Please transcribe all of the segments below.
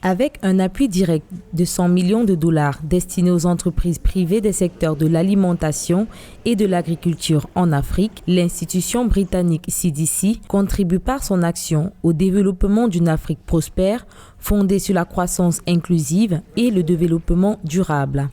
Avec un appui direct de 100 millions de dollars destiné aux entreprises privées des secteurs de l'alimentation et de l'agriculture en Afrique, l'institution britannique CDC contribue par son action au développement d'une Afrique prospère, fondée sur la croissance inclusive et le développement durable.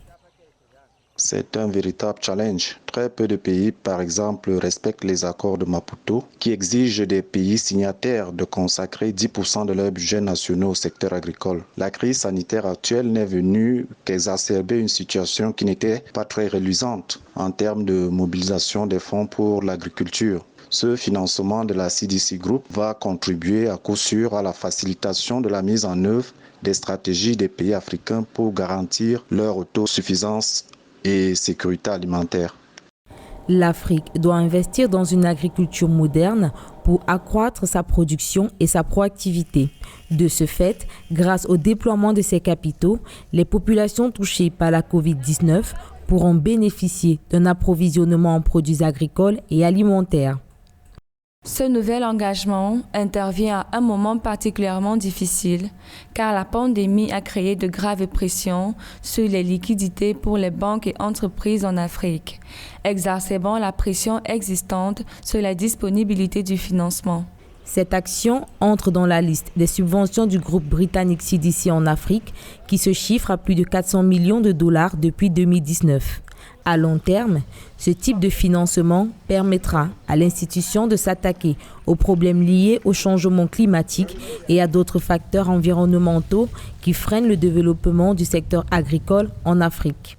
C'est un véritable challenge. Très peu de pays, par exemple, respectent les accords de Maputo qui exigent des pays signataires de consacrer 10% de leurs budgets nationaux au secteur agricole. La crise sanitaire actuelle n'est venue qu'exacerber une situation qui n'était pas très reluisante en termes de mobilisation des fonds pour l'agriculture. Ce financement de la CDC Group va contribuer à coup sûr à la facilitation de la mise en œuvre des stratégies des pays africains pour garantir leur autosuffisance et sécurité alimentaire. L'Afrique doit investir dans une agriculture moderne pour accroître sa production et sa proactivité. De ce fait, grâce au déploiement de ces capitaux, les populations touchées par la COVID-19 pourront bénéficier d'un approvisionnement en produits agricoles et alimentaires. Ce nouvel engagement intervient à un moment particulièrement difficile car la pandémie a créé de graves pressions sur les liquidités pour les banques et entreprises en Afrique, exacerbant la pression existante sur la disponibilité du financement. Cette action entre dans la liste des subventions du groupe britannique CDC en Afrique qui se chiffre à plus de 400 millions de dollars depuis 2019. À long terme, ce type de financement permettra à l'institution de s'attaquer aux problèmes liés au changement climatique et à d'autres facteurs environnementaux qui freinent le développement du secteur agricole en Afrique.